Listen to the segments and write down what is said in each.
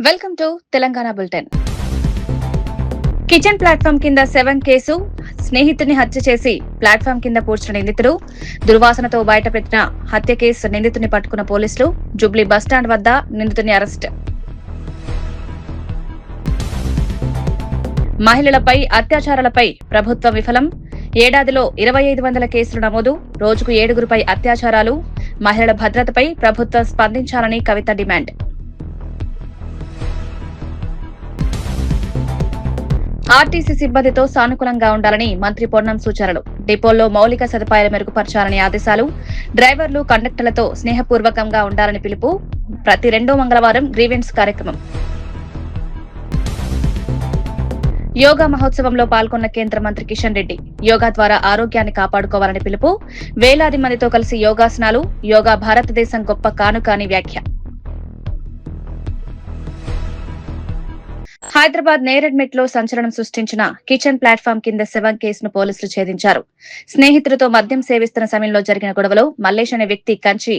Welcome to Telangana bulletin. Kitchen platform కింద 7 case. స్నేహితుడిని హత్య చేసి ప్లాట్ఫామ్ కింద పూడ్చిన నిందితుడు. దుర్వాసనతో బయటపెట్టిన హత్య కేసు నిందితుడిని పట్టుకున్న పోలీసులు. జూబ్లీ బస్టాండ్ వద్ద నిందితుడిని అరెస్ట్. మహిళలపై అత్యాచారాలపై ప్రభుత్వం విఫలం. ఏడాదిలో 2500 కేసులు నమోదు. రోజుకు 7గురిపై అత్యాచారాలు. మహిళల భద్రతపై ప్రభుత్వం స్పందించాలని కవిత డిమాండ్. ఆర్టీసీ సిబ్బందితో సానుకూలంగా ఉండాలని మంత్రి పొన్నం సూచనలు. డిపోల్లో మౌలిక సదుపాయాలు మెరుగుపరచాలని ఆదేశాలు. డ్రైవర్లు కండక్టర్లతో స్నేహపూర్వకంగా ఉండాలని పిలుపు. ప్రతి 2వ మంగళవారం గ్రీవెన్స్ కార్యక్రమం. యోగా మహోత్సవంలో పాల్గొన్న కేంద్ర మంత్రి కిషన్ రెడ్డి. యోగా ద్వారా ఆరోగ్యాన్ని కాపాడుకోవాలని పిలుపు. వేలాది మందితో కలిసి యోగాసనాలు. యోగా భారతదేశం గొప్ప కానుక అని వ్యాఖ్య. హైదరాబాద్ నేరెడ్మెట్ లో సంచలనం సృష్టించిన కిచెన్ ప్లాట్ఫామ్ కింద 7 కేసును పోలీసులు ఛేదించారు. స్నేహితులతో మద్యం సేవిస్తున్న సమయంలో జరిగిన గొడవలో మల్లేష్ అనే వ్యక్తి కంచి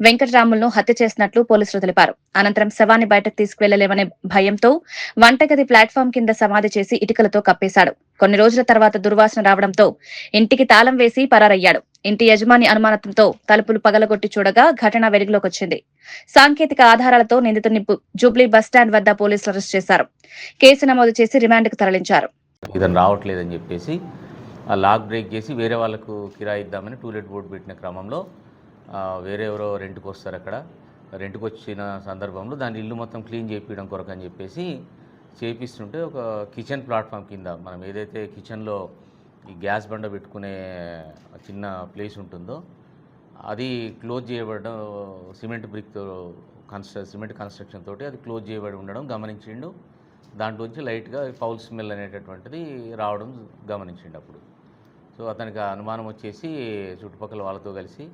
వెంకటరాములను హత్య చేసినట్లు పోలీసులు తెలిపారు. అనంతరం శవాన్ని బయటకు తీసుకువెళ్లలేమనే భయంతో వంటగది ప్లాట్ఫామ్ కింద సమాధి చేసి ఇటుకలతో కప్పేశాడు. కొన్ని రోజుల తర్వాత దుర్వాసన రావడంతో ఇంటికి తాళం వేసి పరారయ్యాడు. ఇంటి యజమాని అనుమానంతో తలుపులు పగలగొట్టి చూడగా ఘటన వెలుగులోకొచ్చింది. సాంకేతిక ఆధారాలతో నిందితుడిని జూబ్లీ బస్టాండ్ వద్ద పోలీసులు అరెస్ట్ చేశారు. కేసు నమోదు చేసి రిమాండ్కు తరలించారు. ఇదని రావట్లేదని చెప్పేసి ఆ లాక్ బ్రేక్ చేసి వేరే వాళ్ళకు కిరాయి ఇద్దామని టూలెట్ బోర్డు పెట్టిన క్రమంలో వేరే ఎవరో రెంట్కి వస్తారు. అక్కడ రెంట్కి వచ్చిన సందర్భంలో దాని ఇల్లు మొత్తం క్లీన్ చేయించడం కొరకు అని చెప్పేసి చేపిస్తుంటే ఒక కిచెన్ ప్లాట్ఫామ్ కింద మనం ఏదైతే కిచెన్లో ఈ గ్యాస్ బండ పెట్టుకునే చిన్న ప్లేస్ ఉంటుందో అది క్లోజ్ చేయబడడం సిమెంట్ బ్రిక్తో సిమెంట్ కన్స్ట్రక్షన్ తోటి అది క్లోజ్ చేయబడి ఉండడం గమనించిండు. దాంట్లోంచి లైట్గా ఫౌల్ స్మెల్ అనేటటువంటిది రావడం గమనించిండు. అప్పుడు సో అతనికి అనుమానం వచ్చేసి చుట్టుపక్కల వాళ్ళతో కలిసి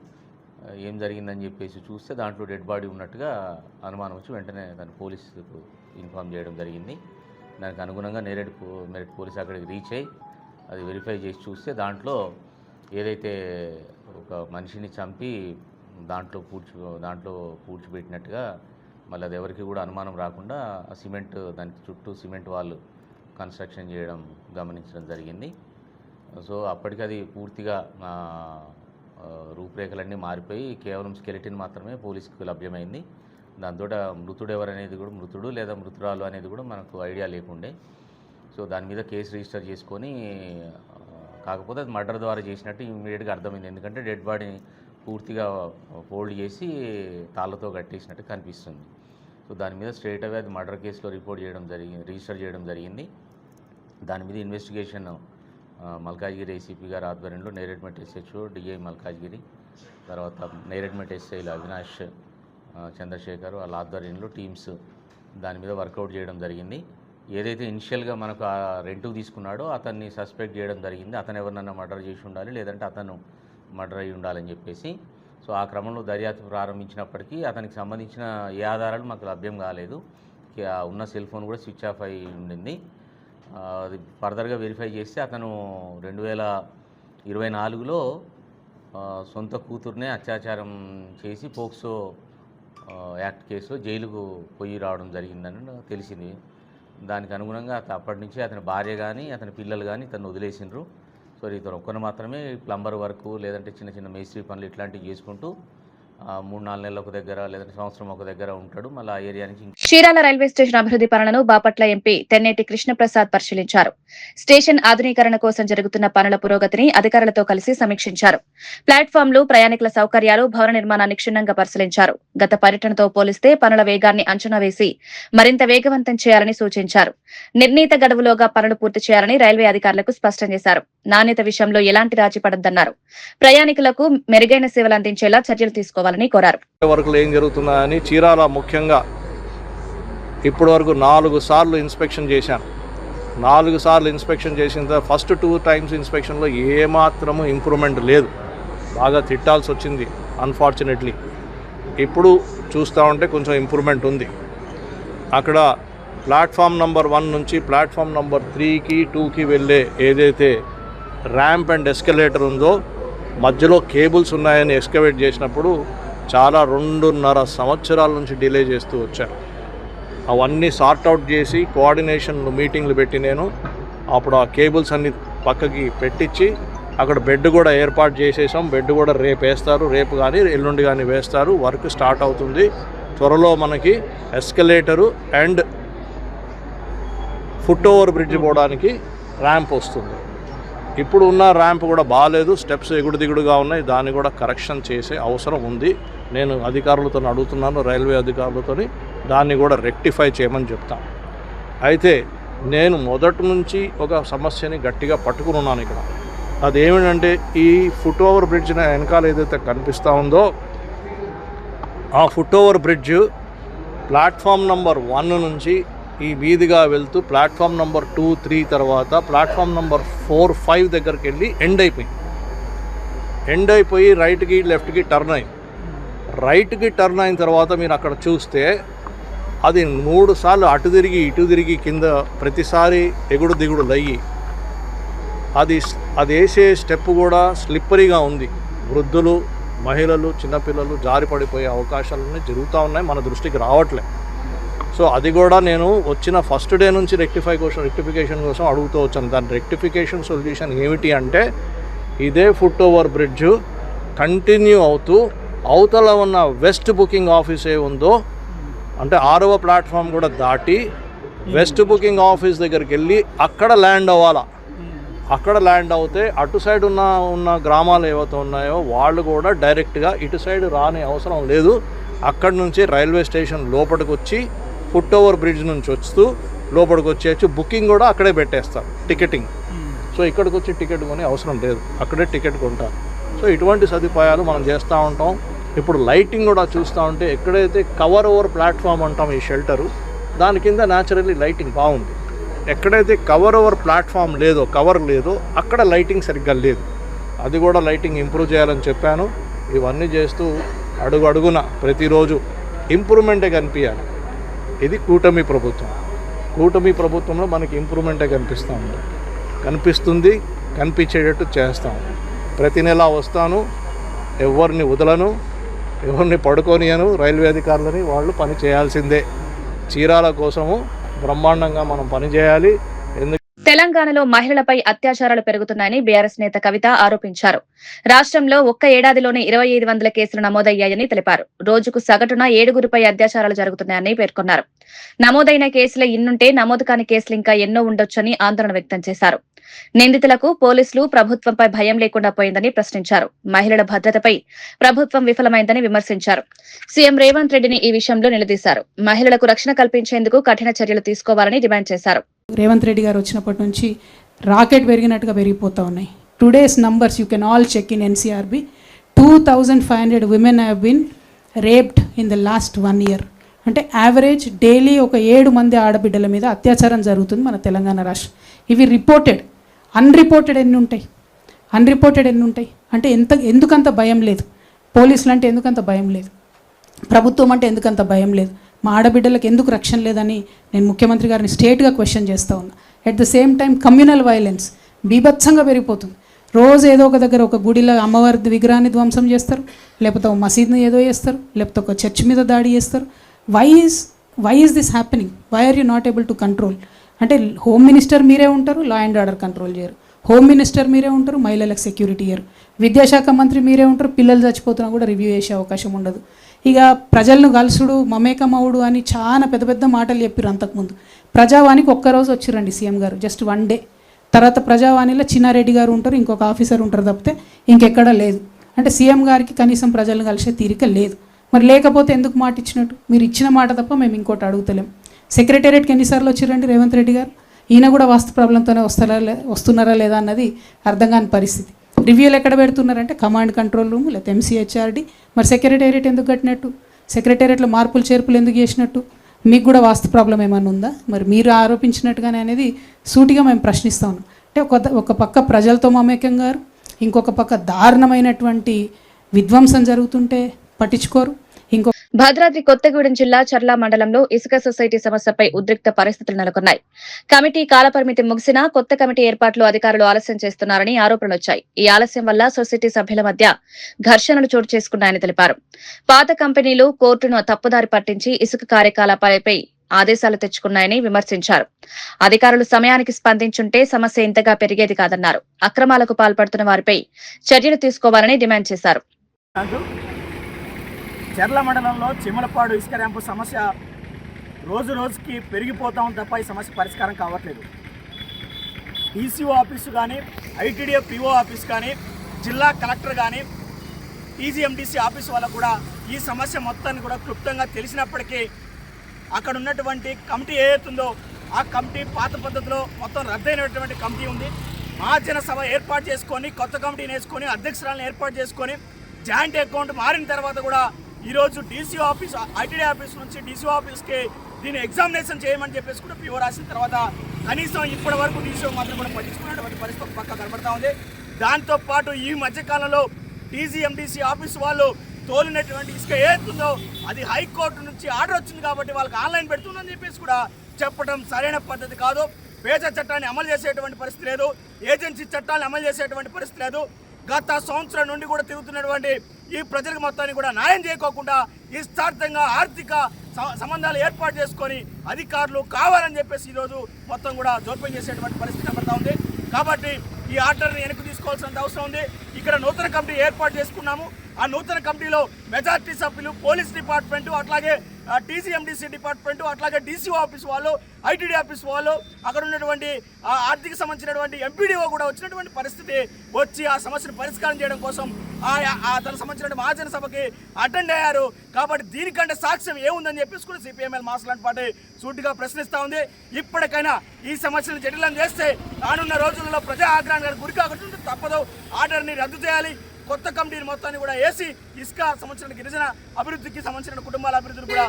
ఏం జరిగిందని చెప్పేసి చూస్తే దాంట్లో డెడ్ బాడీ ఉన్నట్టుగా అనుమానం వచ్చి వెంటనే దాన్ని పోలీసుకు ఇన్ఫామ్ చేయడం జరిగింది. దానికి అనుగుణంగా మెరిట్ పోలీసు అక్కడికి రీచ్ అయ్యి అది వెరిఫై చేసి చూస్తే దాంట్లో ఏదైతే ఒక మనిషిని చంపి దాంట్లో పూడ్చిపెట్టినట్టుగా మళ్ళీ అది ఎవరికి కూడా అనుమానం రాకుండా సిమెంట్ దానికి చుట్టూ సిమెంట్ వాళ్ళు కన్స్ట్రక్షన్ చేయడం గమనించడం జరిగింది. సో అప్పటికి అది పూర్తిగా రూపురేఖలన్నీ మారిపోయి కేవలం స్కెలిటిన్ మాత్రమే పోలీసుకు లభ్యమైంది. దాంతో మృతుడు ఎవరనేది కూడా మృతుడు లేదా మృతురాలు అనేది కూడా మనకు ఐడియా లేకుండే. సో దాని మీద కేసు రిజిస్టర్ చేసుకొని కాకపోతే అది మర్డర్ ద్వారా చేసినట్టు ఇమీడియట్గా అర్థమైంది. ఎందుకంటే డెడ్ బాడీని పూర్తిగా ఫోల్డ్ చేసి తాళ్ళతో కట్టేసినట్టు కనిపిస్తుంది. సో దాని మీద స్ట్రైట్ అవే అది మర్డర్ కేసులో రిజిస్టర్ చేయడం జరిగింది. దాని మీద ఇన్వెస్టిగేషన్ మల్కాజ్గిరి ఏసీపీ గారి ఆధ్వర్యంలో నేరెడ్మెట్ ఎస్హెచ్ఓ డిఐ మల్కాజ్గిరి, తర్వాత నేరెడ్మెట్ ఎస్ఐలు అవినాష్, చంద్రశేఖర్ వాళ్ళ ఆధ్వర్యంలో టీమ్స్ దాని మీద వర్కౌట్ చేయడం జరిగింది. ఏదైతే ఇనిషియల్గా మనకు ఆ రెంట్కు తీసుకున్నాడో అతన్ని సస్పెక్ట్ చేయడం జరిగింది. అతను ఎవరినన్నా మర్డర్ చేసి ఉండాలి, లేదంటే అతను మర్డర్ అయ్యి ఉండాలని చెప్పేసి. సో ఆ క్రమంలో దర్యాప్తు ప్రారంభించినప్పటికీ అతనికి సంబంధించిన ఏ ఆధారాలు మాకు లభ్యం కాలేదు. ఉన్న సెల్ ఫోన్ కూడా స్విచ్ ఆఫ్ అయి ఉండింది. అది ఫర్దర్గా వెరిఫై చేస్తే అతను 2024లో సొంత కూతుర్నే అత్యాచారం చేసి పోక్సో యాక్ట్ కేసులో జైలుకు పోయి రావడం జరిగిందని తెలిసింది. దానికి అనుగుణంగా అప్పటి నుంచి అతని భార్య కానీ అతని పిల్లలు కానీ ఇతను వదిలేసిండ్రు. సో ఇతను ఒక్కరు మాత్రమే ప్లంబర్ వర్క్ లేదంటే చిన్న చిన్న మేస్త్రీ పనులు ఇట్లాంటివి చేసుకుంటూ 3-4 నెలల ఒక దగ్గర లేదంటే సంవత్సరం ఒక దగ్గర ఉంటాడు. మళ్ళీ ఆ ఏరియా నుంచి చీరాల రైల్వే స్టేషన్ అభివృద్ధి పనులను బాపట్ల ఎంపీ తెన్నేటి కృష్ణప్రసాద్ పరిశీలించారు. స్టేషన్ ఆధునీకరణ కోసం జరుగుతున్న పనుల పురోగతిని అధికారులతో కలిసి సమీక్షించారు. ప్లాట్ఫామ్లు, ప్రయాణికుల సౌకర్యాలు, భవన నిర్మాణాన్ని క్షుణ్ణంగా పరిశీలించారు. గత పర్యటనతో పోలిస్తే పనుల వేగాన్ని అంచనా వేసి మరింత వేగవంతం చేయాలని సూచించారు. నిర్ణీత గడువులోగా పనులు పూర్తి చేయాలని రైల్వే అధికారులకు స్పష్టం చేశారు. నాణ్యత విషయంలో ఎలాంటి రాజీ పడొద్దన్నారు. ప్రయాణికులకు మెరుగైన సేవలు అందించేలా చర్యలు తీసుకోవాలని కోరారు. వర్కులు ఏం జరుగుతున్నాయని చీరాల ముఖ్యంగా ఇప్పటి వరకు 4 సార్లు ఇన్స్పెక్షన్ చేశాను. 4 సార్లు ఇన్స్పెక్షన్ చేసిన తర్వాత ఫస్ట్ 2 టైమ్స్ ఇన్స్పెక్షన్లో ఏమాత్రము ఇంప్రూవ్మెంట్ లేదు. బాగా తిట్టాల్సి వచ్చింది అన్ఫార్చునేట్లీ. ఇప్పుడు చూస్తూ ఉంటే కొంచెం ఇంప్రూవ్మెంట్ ఉంది. అక్కడ ప్లాట్ఫామ్ నెంబర్ 1 నుంచి ప్లాట్ఫామ్ నెంబర్ 3కి 2కి వెళ్ళే ఏదైతే ర్యాంప్ అండ్ ఎస్కలేటర్ ఉందో మధ్యలో కేబుల్స్ ఉన్నాయని ఎక్స్కవేట్ చేసినప్పుడు చాలా 2.5 సంవత్సరాల నుంచి డిలే చేస్తూ వచ్చారు. అవన్నీ సార్ట్అవుట్ చేసి కోఆర్డినేషన్ మీటింగ్లు పెట్టి నేను అప్పుడు ఆ కేబుల్స్ అన్ని పక్కకి పెట్టించి అక్కడ బెడ్ కూడా ఏర్పాటు చేసేసాం. బెడ్ కూడా రేపు వేస్తారు, రేపు కానీ ఎల్లుండి కానీ వేస్తారు. వర్క్ స్టార్ట్ అవుతుంది. త్వరలో మనకి ఎస్కలేటరు అండ్ ఫుట్ ఓవర్ బ్రిడ్జ్ పోవడానికి ర్యాంప్ వస్తుంది. ఇప్పుడు ఉన్న ర్యాంప్ కూడా బాగాలేదు, స్టెప్స్ ఎగుడు దిగుడుగా ఉన్నాయి. దాన్ని కూడా కరెక్షన్ చేసే అవసరం ఉంది. నేను అధికారులతో అడుగుతున్నాను, రైల్వే అధికారులతో దాన్ని కూడా రెక్టిఫై చేయమని చెప్తాను. అయితే నేను మొదటి నుంచి ఒక సమస్యని గట్టిగా పట్టుకుని ఉన్నాను ఇక్కడ. అదేమిటంటే ఈ ఫుట్ ఓవర్ బ్రిడ్జ్ వెనకాల ఏదైతే కనిపిస్తూ ఉందో ఆ foot over bridge platform number 1 నుంచి ఈ వీధిగా వెళ్తూ ప్లాట్ఫామ్ నెంబర్ 2, 3 తర్వాత ప్లాట్ఫామ్ నెంబర్ 4, 5 దగ్గరికి వెళ్ళి ఎండ్ అయిపోయి రైట్కి లెఫ్ట్కి టర్న్ అయింది. రైట్కి టర్న్ అయిన తర్వాత మీరు అక్కడ చూస్తే అది 3 సార్లు అటు తిరిగి ఇటు తిరిగి కింద ప్రతిసారి ఎగుడు దిగుడు అయ్యి అది వేసే స్టెప్ కూడా స్లిప్పరీగా ఉంది. వృద్ధులు, మహిళలు, చిన్నపిల్లలు జారి పడిపోయే అవకాశాలన్నీ జరుగుతూ ఉన్నాయి, మన దృష్టికి రావట్లే. సో అది కూడా నేను వచ్చిన ఫస్ట్ డే నుంచి రెక్టిఫికేషన్ కోసం అడుగుతూ వచ్చాను. దాని రెక్టిఫికేషన్ సొల్యూషన్ ఏమిటి అంటే ఇదే ఫుట్ ఓవర్ బ్రిడ్జ్ కంటిన్యూ అవుతూ అవతల ఉన్న వెస్ట్ బుకింగ్ ఆఫీస్ ఏ ఉందో అంటే 6వ ప్లాట్ఫామ్ కూడా దాటి వెస్ట్ బుకింగ్ ఆఫీస్ దగ్గరికి వెళ్ళి అక్కడ ల్యాండ్ అవ్వాలా. అక్కడ ల్యాండ్ అవుతే అటు సైడ్ ఉన్న గ్రామాలు ఏవైతే ఉన్నాయో వాళ్ళు కూడా డైరెక్ట్గా ఇటు సైడ్ రాని అవసరం లేదు. అక్కడి నుంచి రైల్వే స్టేషన్ లోపలికి వచ్చి ఫుట్ ఓవర్ బ్రిడ్జ్ నుంచి వస్తూ లోపలికి వచ్చేయచ్చు. బుకింగ్ కూడా అక్కడే పెట్టేస్తారు, టికెటింగ్. సో ఇక్కడికి వచ్చి టికెట్ కొని అవసరం లేదు, అక్కడే టికెట్ కొంటారు. సో ఇటువంటి సదుపాయాలు మనం చేస్తూ ఉంటాం. ఇప్పుడు లైటింగ్ కూడా చూస్తూ ఉంటే ఎక్కడైతే కవర్ ఓవర్ ప్లాట్ఫామ్ అంటాం ఈ షెల్టరు, దాని కింద న్యాచురల్లీ లైటింగ్ బాగుంది. ఎక్కడైతే కవర్ ఓవర్ ప్లాట్ఫామ్ లేదో, కవర్ లేదో అక్కడ లైటింగ్ సరిగ్గా లేదు. అది కూడా లైటింగ్ ఇంప్రూవ్ చేయాలని చెప్పాను. ఇవన్నీ చేస్తూ అడుగు అడుగున ప్రతిరోజు ఇంప్రూవ్మెంటే కనిపించాలి. ఇది కూటమి ప్రభుత్వంలో మనకి ఇంప్రూవ్మెంటే కనిపిస్తుంది, కనిపించేటట్టు చేస్తాం. ప్రతి నెల వస్తాను, ఎవరిని వదలను, ఎవరిని పడుకోనియను. రైల్వే అధికారులని వాళ్ళు పని చేయాల్సిందే. చీరాల కోసము బ్రహ్మాండంగా మనం పనిచేయాలి. తెలంగాణలో మహిళలపై అత్యాచారాలు పెరుగుతున్నాయని బీఆర్ఎస్ నేత కవిత ఆరోపించారు. రాష్ట్రంలో ఒక్క ఏడాదిలోనే 2500 కేసులు నమోదయ్యాయని తెలిపారు. రోజుకు సగటున 7గురిపై అత్యాచారాలు జరుగుతున్నాయని పేర్కొన్నారు. నమోదైన కేసులు ఇన్నుంటే నమోదు కాని కేసులు ఇంకా ఎన్నో ఉండొచ్చని ఆందోళన వ్యక్తం చేశారు. నిందితులకు పోలీసులు ప్రభుత్వంపై భయం లేకుండా పోయిందని ప్రశ్నించారు. మహిళల భద్రతపై ప్రభుత్వం విఫలమైందని విమర్శించారు. సీఎం రేవంత్ రెడ్డిని ఈ విషయంలో నిలదీశారు. మహిళలకు రక్షణ కల్పించేందుకు కఠిన చర్యలు తీసుకోవాలని డిమాండ్ చేశారు. రేవంత్ రెడ్డి గారు వచ్చినప్పటి నుంచి రాకెట్ పెరిగినట్టుగా పెరిగిపోతూ ఉన్నాయి. Today's numbers you can all check in NCRB. 2500 women have been raped in the last 1 year. అంటే యావరేజ్ డైలీ ఒక 7 మంది ఆడబిడ్డల మీద అత్యాచారం జరుగుతుంది మన తెలంగాణ రాష్ట్రం. ఇవి రిపోర్టెడ్. అన్రిపోర్టెడ్ ఎన్ని ఉంటాయి? అంటే ఎందుకంత భయం లేదు? పోలీసులు అంటే ఎందుకంత భయం లేదు? ప్రభుత్వం అంటే ఎందుకంత భయం లేదు? మా ఆడబిడ్డలకు ఎందుకు రక్షణ లేదని నేను ముఖ్యమంత్రి గారిని స్ట్రేట్గా క్వశ్చన్ చేస్తూ ఉన్నా. At the same time communal violence బీభత్సంగా పెరిగిపోతుంది. రోజు ఏదో ఒక దగ్గర ఒక గుడిలో అమ్మవారి విగ్రహాన్ని ధ్వంసం చేస్తారు, లేకపోతే ఒక మసీద్ని ఏదో చేస్తారు, లేకపోతే ఒక చర్చ్ మీద దాడి చేస్తారు. Why is this happening? Why are you not able to control? అంటే హోమ్ మినిస్టర్ మీరే ఉంటారు, లా అండ్ ఆర్డర్ కంట్రోల్ చేయరు. హోమ్ మినిస్టర్ మీరే ఉంటారు, మహిళలకు సెక్యూరిటీ ఇయ్యరు. విద్యాశాఖ మంత్రి మీరే ఉంటారు, పిల్లలు చచ్చిపోతున్నా కూడా రివ్యూ చేసే అవకాశం ఉండదు. ఇక ప్రజలను కలుసుడు, మమేకమవుడు అని చాలా పెద్ద పెద్ద మాటలు చెప్పారు అంతకుముందు. ప్రజావాణికి ఒక్కరోజు వచ్చిరండి సీఎం గారు, జస్ట్ 1 day. తర్వాత ప్రజావాణిలో చిన్నారెడ్డి గారు ఉంటారు, ఇంకొక ఆఫీసర్ ఉంటారు తప్పితే ఇంకెక్కడా లేదు. అంటే సీఎం గారికి కనీసం ప్రజలను కలిసే తీరిక లేదు. మరి లేకపోతే ఎందుకు మాట ఇచ్చినట్టు? మీరు ఇచ్చిన మాట తప్ప మేము ఇంకోటి అడుగుతలేం. సెక్రటేరియట్కి ఎన్నిసార్లు వచ్చిరండి రేవంత్ రెడ్డి గారు? ఈయన కూడా వాస్తు ప్రాబ్లంతోనే వస్తున్నారా లేదా అన్నది అర్థం కాని పరిస్థితి. రివ్యూలు ఎక్కడ పెడుతున్నారంటే కమాండ్ కంట్రోల్ రూమ్ లేకపోతే ఎంసీహెచ్ఆర్డి. మరి సెక్రటేరియట్ ఎందుకు కట్టినట్టు? సెక్రటేరియట్లో మార్పులు చేర్పులు ఎందుకు చేసినట్టు? మీకు కూడా వాస్తు ప్రాబ్లం ఏమైనా ఉందా? మరి మీరు ఆరోపించినట్టుగానే అనేది సూటిగా మేము ప్రశ్నిస్తా ఉన్నాం. అంటే ఒక పక్క ప్రజలతో మమేకం గారు, ఇంకొక పక్క దారుణమైనటువంటి విధ్వంసం జరుగుతుంటే పట్టించుకోరు. భద్రాద్రి కొత్తగూడెం జిల్లా చర్ల మండలంలో ఇసుక సొసైటీ సమస్యపై ఉద్రిక్త పరిస్థితులు నెలకొన్నాయి. కమిటీ కాలపరిమితి ముగిసినా కొత్త కమిటీ ఏర్పాట్లు అధికారులు ఆలస్యం చేస్తున్నారని ఆరోపణలు వచ్చాయి. ఈ ఆలస్యం వల్ల సొసైటీ సభ్యుల మధ్య ఘర్షణలు చోటు చేసుకున్నాయని తెలిపారు. పాత కంపెనీలు కోర్టును తప్పుదారి పట్టించి ఇసుక కార్యకలాపాలపై ఆదేశాలు తెచ్చుకున్నాయని విమర్శించారు. అధికారులు సమయానికి స్పందించుంటే సమస్య ఇంతగా పెరిగేది కాదన్నారు. అక్రమాలకు పాల్పడుతున్న వారిపై చర్యలు తీసుకోవాలని డిమాండ్ చేశారు. చెర్ల మండలంలో చిమ్మలపాడు ఇసుక ర్యాంపు సమస్య రోజు రోజుకి పెరిగిపోతాం తప్ప ఈ సమస్య పరిష్కారం కావట్లేదు. DCO ఆఫీసు కానీ, ITDA PO ఆఫీస్ కానీ, జిల్లా కలెక్టర్ కానీ, TGMDC ఆఫీసు వాళ్ళకు కూడా ఈ సమస్య మొత్తాన్ని కూడా క్లుప్తంగా తెలిసినప్పటికీ అక్కడ ఉన్నటువంటి కమిటీ ఏదైతుందో ఆ కమిటీ పాత పద్ధతిలో మొత్తం రద్దయినటువంటి కమిటీ ఉంది. మహాజన సభ ఏర్పాటు చేసుకొని కొత్త కమిటీని వేసుకొని అధ్యక్షురాలను ఏర్పాటు చేసుకొని జాయింట్ అకౌంట్ మారిన తర్వాత కూడా ఈరోజు DCO ఆఫీస్, ITDA ఆఫీస్ నుంచి DCO ఆఫీస్కి దీన్ని ఎగ్జామినేషన్ చేయమని చెప్పేసి కూడా PO రాసిన తర్వాత కనీసం ఇప్పటి వరకు DCO మాత్రం కూడా పట్టించుకున్నటువంటి పరిస్థితి పక్క కనబడతా ఉంది. దాంతోపాటు ఈ మధ్యకాలంలో TGMDC ఆఫీస్ వాళ్ళు తోలినటువంటి ఇసుక ఏతుందో అది హైకోర్టు నుంచి ఆర్డర్ వచ్చింది కాబట్టి వాళ్ళకి ఆన్లైన్ పెడుతుందని చెప్పేసి కూడా చెప్పడం సరైన పద్ధతి కాదు. పేజ చట్టాన్ని అమలు చేసేటువంటి పరిస్థితి లేదు, ఏజెన్సీ చట్టాలను అమలు చేసేటువంటి పరిస్థితి లేదు. గత సంవత్సరం నుండి కూడా తిరుగుతున్నటువంటి ఈ ప్రజలకు మొత్తాన్ని కూడా న్యాయం చేయకోకుండా ఇష్టార్థంగా ఆర్థిక సంబంధాలు ఏర్పాటు చేసుకొని అధికారులు కావాలని చెప్పేసి ఈరోజు మొత్తం కూడా జోక్యం చేసేటువంటి పరిస్థితి కనబడతా ఉంది. కాబట్టి ఈ ఆర్డర్ని వెనక్కి తీసుకోవాల్సిన అవసరం ఉంది. ఇక్కడ నూతన కమిటీ ఏర్పాటు చేసుకున్నాము. ఆ నూతన కమిటీలో మెజార్టీ సభ్యులు పోలీస్ డిపార్ట్మెంటు, అట్లాగే TGMDC డిపార్ట్మెంటు, అట్లాగే DCO ఆఫీస్ వాళ్ళు, ITD ఆఫీస్ వాళ్ళు, అక్కడ ఉన్నటువంటి ఆర్థిక సంబంధించినటువంటి MPDO కూడా వచ్చినటువంటి పరిస్థితి వచ్చి ఆ సమస్యను పరిష్కారం చేయడం కోసం దానికి సంబంధించిన మహాజన సభకి అటెండ్ అయ్యారు. కాబట్టి దీనికంటే సాక్ష్యం ఏముందని చెప్పేసి కూడా CPML మాస్లాంటి పార్టీ సూటిగా ప్రశ్నిస్తూ ఉంది. ఇప్పటికైనా ఈ సమస్యను జటిలం చేస్తే రానున్న రోజుల్లో ప్రజా ఆగ్రహానికి గురి కాకుండా తప్పదు. ఆర్డర్ని రద్దు చేయాలి. కొత్త కమిటీని మొత్తాన్ని కూడా వేసి ఇసుక సంబంధించిన గిరిజన అభివృద్ధికి సంబంధించిన కుటుంబాల అభివృద్ధిని కూడా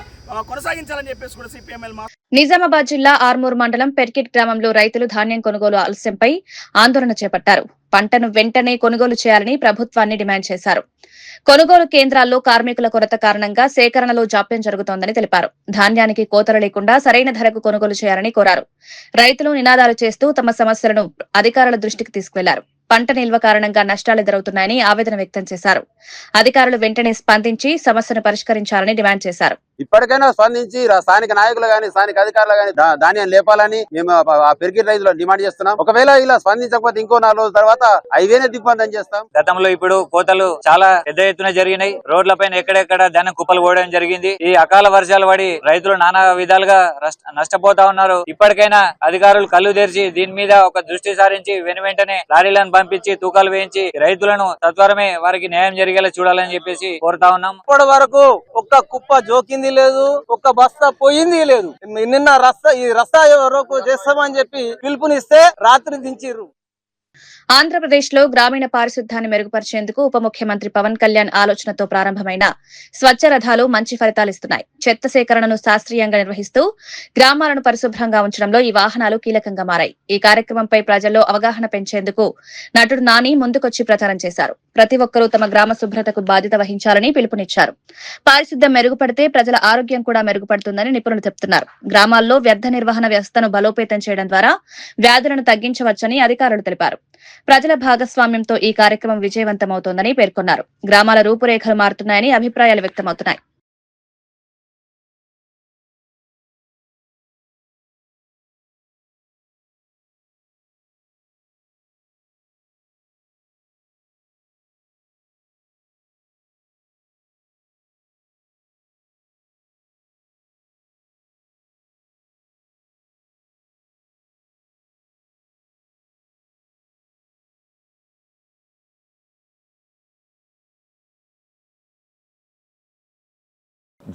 కొనసాగించాలని చెప్పేసి కూడా CPML నిజామాబాద్ జిల్లా ఆర్మూర్ మండలం పెర్కిట్ గ్రామంలో రైతులు ధాన్యం కొనుగోలు ఆలస్యంపై ఆందోళన చేపట్టారు. పంటను వెంటనే కొనుగోలు చేయాలని ప్రభుత్వాన్ని డిమాండ్ చేశారు. కొనుగోలు కేంద్రాల్లో కార్మికుల కొరత కారణంగా సేకరణలో జాప్యం జరుగుతోందని తెలిపారు. ధాన్యానికి కోతలు లేకుండా సరైన ధరకు కొనుగోలు చేయాలని కోరారు. రైతులు నినాదాలు చేస్తూ తమ సమస్యలను అధికారుల దృష్టికి తీసుకువెళ్లారు. పంట నిల్వ కారణంగా నష్టాలు ఎదురవుతున్నాయని ఆవేదన వ్యక్తం చేశారు. అధికారులు వెంటనే స్పందించి సమస్యను పరిష్కరించాలని డిమాండ్ చేశారు. ఇప్పటికైనా స్పందించి స్థానిక నాయకులు గాని, స్థానిక అధికారులు గాని ధాన్యం లేపాలని మేము ఆ పెరిగిన రైతులు డిమాండ్ చేస్తున్నాం. ఒకవేళ ఇలా స్పందించకపోతే ఇంకో 4 రోజుల తర్వాత హైవేనే దిగ్బంధం చేస్తాం. గతంలో ఇప్పుడు కోతలు చాలా పెద్ద ఎత్తున జరిగినాయి. రోడ్లపైన ఎక్కడెక్కడ ధాన్యం కుప్పలు పోవడం జరిగింది. ఈ అకాల వర్షాలు పడి రైతులు నానా విధాలుగా నష్టపోతా ఉన్నారు. ఇప్పటికైనా అధికారులు కళ్ళు తెరిచి దీని మీద ఒక దృష్టి సారించి వెంటనే లారీలను పంపించి తూకాలు వేయించి రైతులను సత్వరమే వారికి న్యాయం జరిగేలా చూడాలని చెప్పేసి కోరుతా ఉన్నాం. ఇప్పటి వరకు ఒక్క కుప్ప జోకింది లేదు, ఒక్క బస్తా పోయింది లేదు. నిన్న ఈ రస్తా వరకు చేస్తామని చెప్పి పిలుపునిస్తే రాత్రి దించిర్రు. ఆంధ్రప్రదేశ్ లో గ్రామీణ పారిశుద్ధ్యాన్ని మెరుగుపరిచేందుకు ఉప ముఖ్యమంత్రి పవన్ కళ్యాణ్ ఆలోచనతో ప్రారంభమైన స్వచ్ఛ రథాలు మంచి ఫలితాలిస్తున్నాయి. చెత్త సేకరణను శాస్త్రీయంగా నిర్వహిస్తూ గ్రామాలను పరిశుభ్రంగా ఉంచడంలో ఈ వాహనాలు కీలకంగా మారాయి. ఈ కార్యక్రమంపై ప్రజల్లో అవగాహన పెంచేందుకు నటుడు నాని ముందుకొచ్చి ప్రచారం చేశారు. ప్రతి ఒక్కరూ తమ గ్రామ శుభ్రతకు బాధ్యత వహించాలని పిలుపునిచ్చారు. పారిశుద్ధ్యం మెరుగుపడితే ప్రజల ఆరోగ్యం కూడా మెరుగుపడుతుందని నిపుణులు చెబుతున్నారు. గ్రామాల్లో వ్యర్థ నిర్వహణ వ్యవస్థను బలోపేతం చేయడం ద్వారా వ్యాధులను తగ్గించవచ్చని అధికారులు తెలిపారు. ప్రజల భాగస్వామ్యంతో ఈ కార్యక్రమం విజయవంతమవుతోందని పేర్కొన్నారు. గ్రామాల రూపురేఖలు మారుతున్నాయని అభిప్రాయాలు వ్యక్తమవుతున్నాయి.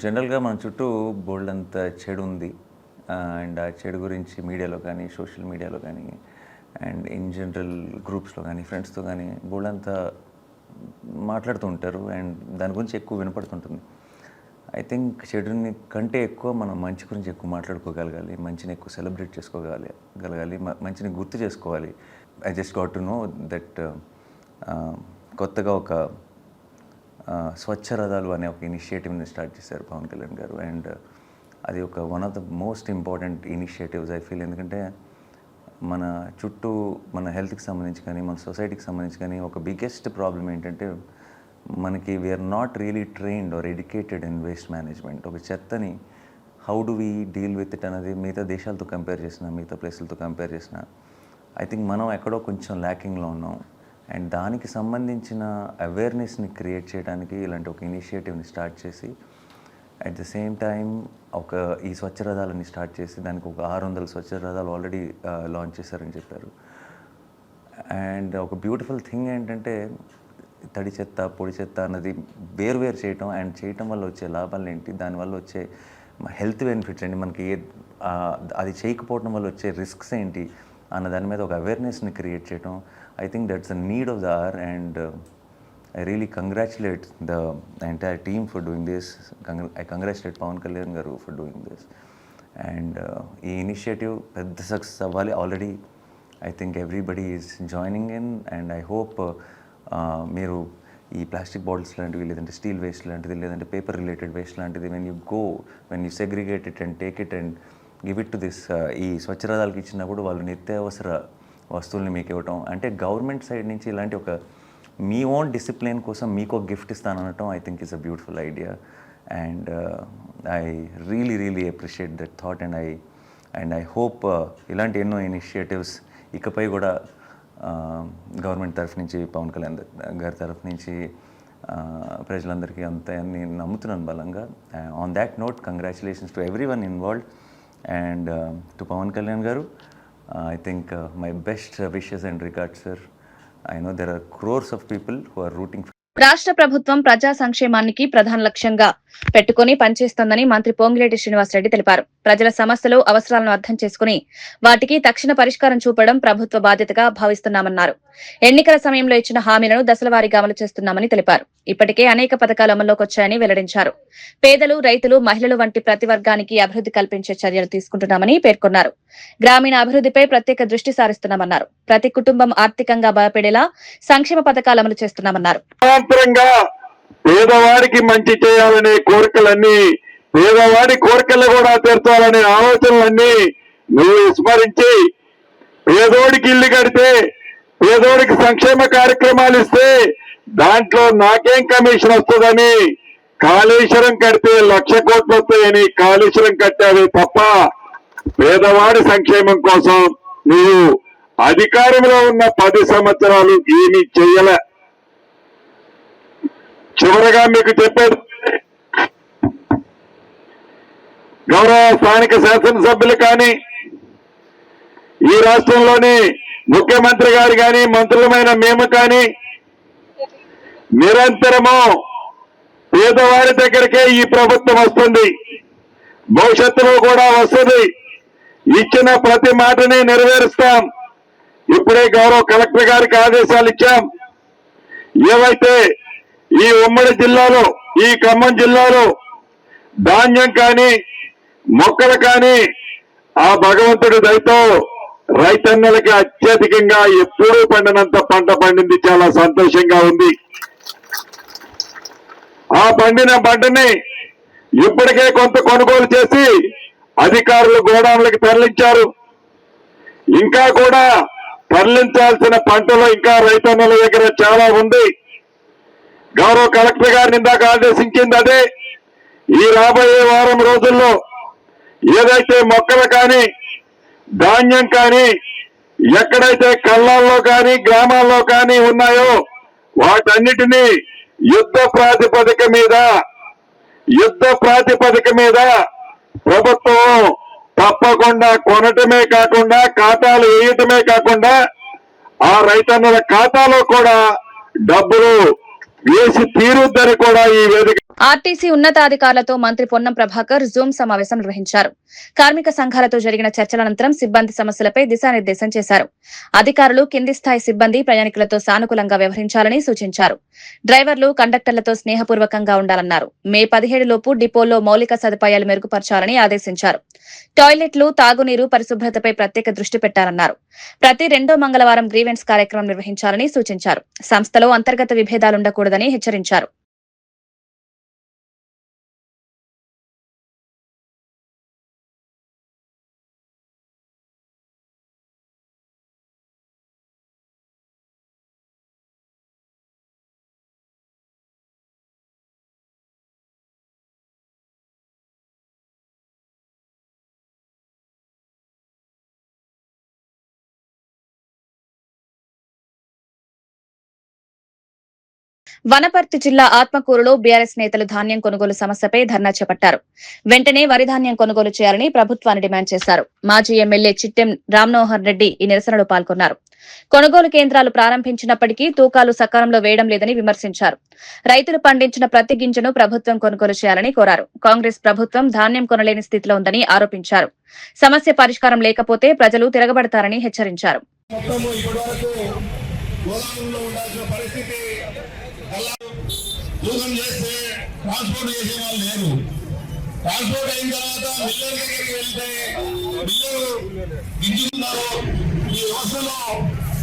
జనరల్గా మన చుట్టూ బోల్డ్ అంత చెడు ఉంది. అండ్ ఆ చెడు గురించి మీడియాలో కానీ, సోషల్ మీడియాలో కానీ, అండ్ ఇన్ జనరల్ గ్రూప్స్లో కానీ, ఫ్రెండ్స్తో కానీ బోల్డ్ అంతా మాట్లాడుతూ ఉంటారు. అండ్ దాని గురించి ఎక్కువ వినపడుతుంటుంది. ఐ థింక్ చెడుని కంటే ఎక్కువ మనం మంచి గురించి ఎక్కువ మాట్లాడుకోగలగాలి, మంచిని ఎక్కువ సెలబ్రేట్ చేసుకోగలగాలి, మంచిని గుర్తు చేసుకోవాలి. I just got to know that కొత్తగా ఒక స్వచ్ఛ రథాలు అనే ఒక ఇనిషియేటివ్ని స్టార్ట్ చేశారు పవన్ కళ్యాణ్ గారు. అండ్ అది ఒక one of the most important initiatives I feel. ఎందుకంటే మన చుట్టూ మన హెల్త్కి సంబంధించి కానీ, మన సొసైటీకి సంబంధించి కానీ ఒక బిగ్గెస్ట్ ప్రాబ్లం ఏంటంటే మనకి we are not really trained or educated in waste management. ఒక చెత్తని how do we deal with it అనేది మిగతా దేశాలతో కంపేర్ చేసిన, మిగతా ప్లేసులతో కంపేర్ చేసిన ఐ థింక్ మనం ఎక్కడో కొంచెం ల్యాకింగ్లో ఉన్నాం. అండ్ దానికి సంబంధించిన అవేర్నెస్ని క్రియేట్ చేయడానికి ఇలాంటి ఒక ఇనిషియేటివ్ని స్టార్ట్ చేసి అట్ ద సేమ్ టైం ఈ స్వచ్ఛ రథాలని స్టార్ట్ చేసి దానికి ఒక 600 స్వచ్ఛ రథాలు ఆల్రెడీ లాంచ్ చేశారని చెప్పారు. అండ్ ఒక బ్యూటిఫుల్ థింగ్ ఏంటంటే తడి చెత్త, పొడి చెత్త అన్నది వేరు చేయటం అండ్ చేయటం వల్ల వచ్చే లాభాలు ఏంటి, దానివల్ల వచ్చే హెల్త్ బెనిఫిట్స్ ఏంటి, మనకి అది చేయకపోవడం వల్ల వచ్చే రిస్క్స్ ఏంటి అన్న దాని మీద ఒక అవేర్నెస్ని క్రియేట్ చేయటం. I think that's the need of the hour and I really congratulate the entire team for doing this. I congratulate Pawan Kalyan garu for doing this. And ఈ ఇనిషియేటివ్ పెద్ద సక్సెస్ అవ్వాలి. Already I think everybody is joining in and I hope మీరు ఈ plastic bottles లాంటివి, లేదంటే steel waste లాంటిది, లేదంటే paper related waste లాంటిది when you segregate it and take it and give it to this ఈ స్వచ్ఛరథాలకు ఇచ్చినప్పుడు వాళ్ళు నిత్యావసర వస్తువుల్ని మీకు ఇవ్వటం, అంటే గవర్నమెంట్ సైడ్ నుంచి ఇలాంటి ఒక మీ ఓన్ డిసిప్లిన్ కోసం మీకు ఒక గిఫ్ట్ ఇస్తాననటం I think is a beautiful idea. And I really appreciate that thought and I hope ఇలాంటి ఎన్నో ఇనిషియేటివ్స్ ఇకపై కూడా గవర్నమెంట్ తరఫు నుంచి, పవన్ కళ్యాణ్ గారి తరఫు నుంచి ప్రజలందరికీ అంతా నేను నమ్ముతున్నాను బలంగా. On that note congratulations to everyone involved and to Pawan Kalyan గారు. I think my best wishes and regards sir. I know there are crores of people who are rooting for. రాష్ట్ర ప్రభుత్వం ప్రజా సంక్షేమానికి ప్రధాన లక్ష్యంగా పెట్టుకుని పనిచేస్తోందని మంత్రి పొంగిలేటి శ్రీనివాసరెడ్డి తెలిపారు. ప్రజల సమస్యలు, అవసరాలను అర్థం చేసుకుని వాటికి తక్షణ పరిష్కారం చూపడం ప్రభుత్వ బాధ్యతగా భావిస్తున్నామన్నారు. ఎన్నికల సమయంలో ఇచ్చిన హామీలను దశలవారీగా అమలు చేస్తున్నామని తెలిపారు. ఇప్పటికే అనేక పథకాలు అమల్లోకి వచ్చాయని వెల్లడించారు. పేదలు, రైతులు, మహిళలు వంటి ప్రతి వర్గానికి అభివృద్ధి కల్పించే చర్యలు తీసుకుంటున్నామని పేర్కొన్నారు. గ్రామీణ అభివృద్ధిపై ప్రత్యేక దృష్టి సారిస్తున్నామన్నారు. ప్రతి కుటుంబం ఆర్థికంగా బలపడేలా సంక్షేమ పథకాలు అమలు చేస్తున్నామన్నారు. పేదవాడికి మంచి చేయాలనే కోరికలన్నీ, పేదవాడి కోరికలు కూడా తీర్చాలనే ఆలోచనలన్నీ నువ్వు విస్మరించి, పేదోడికి ఇల్లు కడితే, పేదోడికి సంక్షేమ కార్యక్రమాలు ఇస్తే దాంట్లో నాకేం కమిషన్ వస్తుందని, కాళేశ్వరం కడితే 1,00,000 కోట్లు వస్తాయని కాళేశ్వరం కట్టావే తప్ప పేదవాడి సంక్షేమం కోసం నువ్వు అధికారంలో ఉన్న 10 సంవత్సరాలు ఏమీ చెయ్యలే. చివరగా మీకు చెప్పేది, గౌరవ స్థానిక శాసనసభ్యులు కానీ, ఈ రాష్ట్రంలోని ముఖ్యమంత్రి గారు కానీ, మంత్రులమైన మేము కానీ నిరంతరము పేదవారి దగ్గరికే ఈ ప్రభుత్వం వస్తుంది, భవిష్యత్తులో కూడా వస్తుంది. ఇచ్చిన ప్రతి మాటని నెరవేరుస్తాం. ఇప్పుడే గౌరవ కలెక్టర్ గారికి ఆదేశాలు ఇచ్చాం. ఏవైతే ఈ ఉమ్మడి జిల్లాలో, ఈ ఖమ్మం జిల్లాలో ధాన్యం కానీ, మొక్కలు కానీ ఆ భగవంతుడి దయతో రైతన్నలకి అత్యధికంగా ఎప్పుడూ పండినంత పంట పండింది. చాలా సంతోషంగా ఉంది. ఆ పండిన పంటని ఇప్పటికే కొంత కొనుగోలు చేసి అధికారులు గోడౌన్లకు తరలించారు. ఇంకా కూడా తరలించాల్సిన పంటలు ఇంకా రైతన్నల దగ్గర చాలా ఉంది. గౌరవ కలెక్టర్ గారిని ఇందాక ఆదేశించింది అదే. ఈ రాబోయే వారం రోజుల్లో ఏదైతే మొక్కలు కానీ, ధాన్యం కానీ, ఎక్కడైతే కళ్ళాల్లో కానీ, గ్రామాల్లో కానీ ఉన్నాయో వాటన్నిటినీ యుద్ధ ప్రాతిపదిక మీద ప్రభుత్వం తప్పకుండా కొనటమే కాకుండా, ఖాతాలు వేయటమే కాకుండా ఆ రైతన్నుల ఖాతాలో కూడా డబ్బులు వేసి తీరుద్దని కూడా ఈ వేదిక. ఆర్టీసీ ఉన్నతాధికారులతో మంత్రి పొన్నం ప్రభాకర్ జూమ్ సమావేశం నిర్వహించారు. కార్మిక సంఘాలతో జరిగిన చర్చల అనంతరం సిబ్బంది సమస్యలపై దిశానిర్దేశం చేశారు. అధికారులు కింది స్థాయి సిబ్బంది ప్రయాణికులతో సానుకూలంగా వ్యవహరించాలని సూచించారు. డ్రైవర్లు, కండక్టర్లతో స్నేహపూర్వకంగా ఉండాలన్నారు. మే 17 లోపు డిపోల్లో మౌలిక సదుపాయాలు మెరుగుపరచాలని ఆదేశించారు. టాయిలెట్లు, తాగునీరు, పరిశుభ్రతపై ప్రత్యేక దృష్టి పెట్టారన్నారు. ప్రతి 2వ మంగళవారం గ్రీవెన్స్ కార్యక్రమం నిర్వహించాలని సూచించారు. సంస్థలో అంతర్గత విభేదాలుండకూడదని హెచ్చరించారు. వనపర్తి జిల్లా ఆత్మకూరులో బీఆర్ఎస్ నేతలు ధాన్యం కొనుగోలు సమస్యపై ధర్నా చేపట్టారు. వెంటనే వరి ధాన్యం కొనుగోలు చేయాలని ప్రభుత్వాన్ని డిమాండ్ చేశారు. మాజీ ఎమ్మెల్యే చిట్టెం రామ్మోహన్ రెడ్డి ఈ నిరసనలో పాల్గొన్నారు. కొనుగోలు కేంద్రాలు ప్రారంభించినప్పటికీ తూకాలు సకాలంలో వేయడం లేదని విమర్శించారు. రైతులు పండించిన ప్రతి గింజను ప్రభుత్వం కొనుగోలు చేయాలని కోరారు. కాంగ్రెస్ ప్రభుత్వం ధాన్యం కొనలేని స్థితిలో ఉందని ఆరోపించారు. సమస్య పరిష్కారం లేకపోతే ప్రజలు తిరగబడతారని హెచ్చరించారు. దూరం చేస్తే ట్రాన్స్పోర్ట్ చేసే వాళ్ళు లేరు. ట్రాన్స్పోర్ట్ అయిన తర్వాత మిల్లర్ దగ్గరికి వెళ్తే మిల్లరు దించుతున్నారు. ఈ వ్యవస్థలో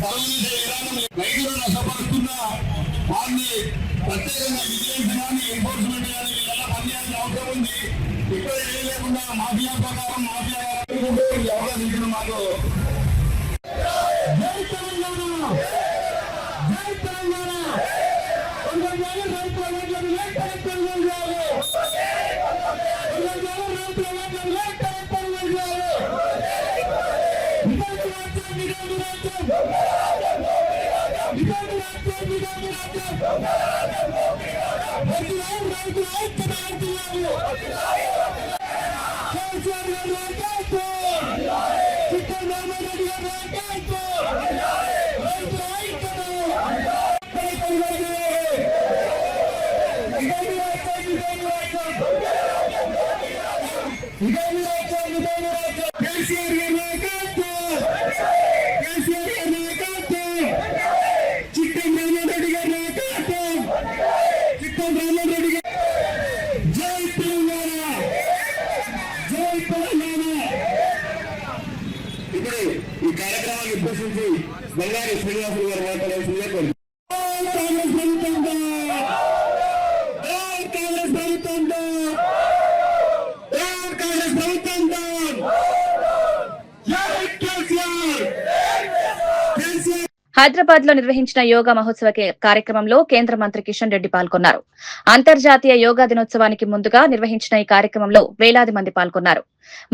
పరమించే విధానం రైతులు నష్టపరుస్తున్న వారిని ప్రత్యేకంగా విజిలెన్స్ కానీ ఎన్ఫోర్స్మెంట్ కానీ వీళ్ళ పనిచేయాల్సిన అవసరం ఉంది. ఇక్కడ ఏం లేకుండా మాఫియా ప్రకారం మాఫియా అవకాశం మాకు ఈ కార్యక్రమాన్ని ఉద్దేశించి బంగారు శ్రీనివాసులు గారు మాట్లాడాల్సిందే కోరుతున్నాను. హైదరాబాద్ లో నిర్వహించిన యోగా మహోత్సవ కార్యక్రమంలో కేంద్ర మంత్రి కిషన్ రెడ్డి పాల్గొన్నారు. అంతర్జాతీయ యోగా దినోత్సవానికి ముందుగా నిర్వహించిన ఈ కార్యక్రమంలో వేలాది మంది పాల్గొన్నారు.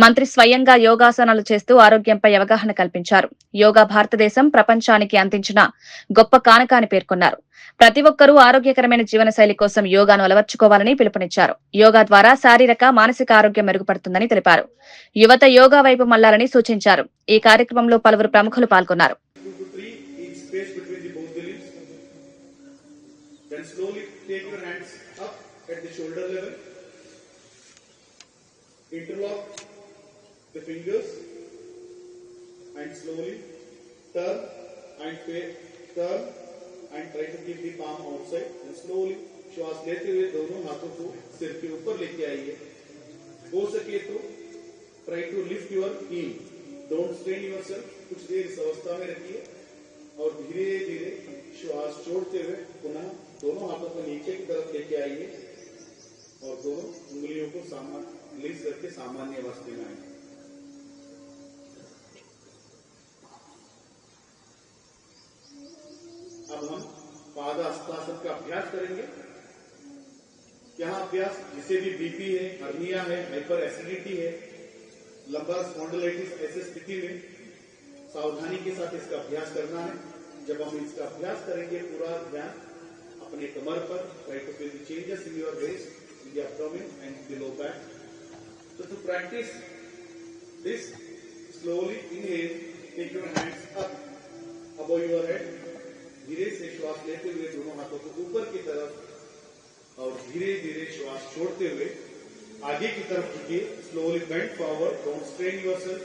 మంత్రి స్వయంగా యోగాసనాలు చేస్తూ ఆరోగ్యంపై అవగాహన కల్పించారు. యోగా భారతదేశం ప్రపంచానికి అందించిన గొప్ప కానుక అని పేర్కొన్నారు. ప్రతి ఒక్కరూ ఆరోగ్యకరమైన జీవనశైలి కోసం యోగాను అలవర్చుకోవాలని పిలుపునిచ్చారు. యోగా ద్వారా శారీరక మానసిక ఆరోగ్యం మెరుగుపడుతుందని తెలిపారు. యువత యోగా వైపు మళ్లాలని సూచించారు. ఈ కార్యక్రమంలో పలువురు ప్రముఖులు పాల్గొన్నారు. Then slowly take your hands up at the shoulder level. Interlock the fingers and slowly turn and try to keep the palm outside. And slowly श्वास लेते हुए दोनों हाथों को सिर के ऊपर लेके आइए. हो सके तो try to lift your heel. Don't strain yourself. कुछ देर इस अवस्था में रखिए और धीरे धीरे श्वास छोड़ते हुए पुनः दोनों हाथों को नीचे की तरफ लेके आइए और दोनों उंगलियों को रिलीज करके सामान्य अवस्था में आइए. अब हम पादहस्तासन का अभ्यास करेंगे. यह अभ्यास जिसे भी बीपी है, हर्निया है, हाइपर एसिडिटी है, लंबर स्पॉन्डिलाइटिस, ऐसी स्थिति में सावधानी के साथ इसका अभ्यास करना है. जब हम इसका अभ्यास करेंगे पूरा ध्यान अपने कमर पर, try to feel the changes in your waist, in the abdomen and below back. So to practice this, slowly inhale, take your hands up above your head. धीरे से श्वास लेते हुए दोनों हाथों को ऊपर की तरफ और धीरे धीरे श्वास छोड़ते हुए आगे की तरफ झुकिए. Slowly bend forward, don't strain yourself.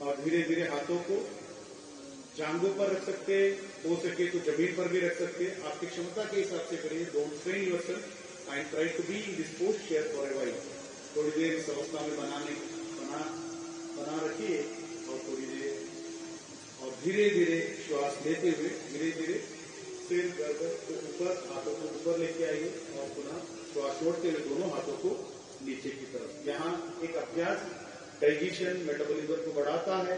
और धीरे धीरे हाथों को जांघों पर रख सकते हैं, हो सके तो जमीन पर भी रख सकते हैं. आपकी क्षमता के हिसाब से करिए. Don't strain yourself and try to be in this posture for a while. थोड़ी देर इस अवस्था में बना रखिए और थोड़ी देर और धीरे धीरे श्वास लेते हुए धीरे धीरे सिर गर्दन को ऊपर, हाथों को ऊपर लेके आइए और पुनः श्वास छोड़ते हुए दोनों हाथों को नीचे की तरफ. यहाँ एक अभ्यास डाइजेशन, मेटाबॉलिज्म को बढ़ाता है.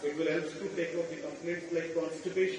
It will help to take off the complaints like constipation.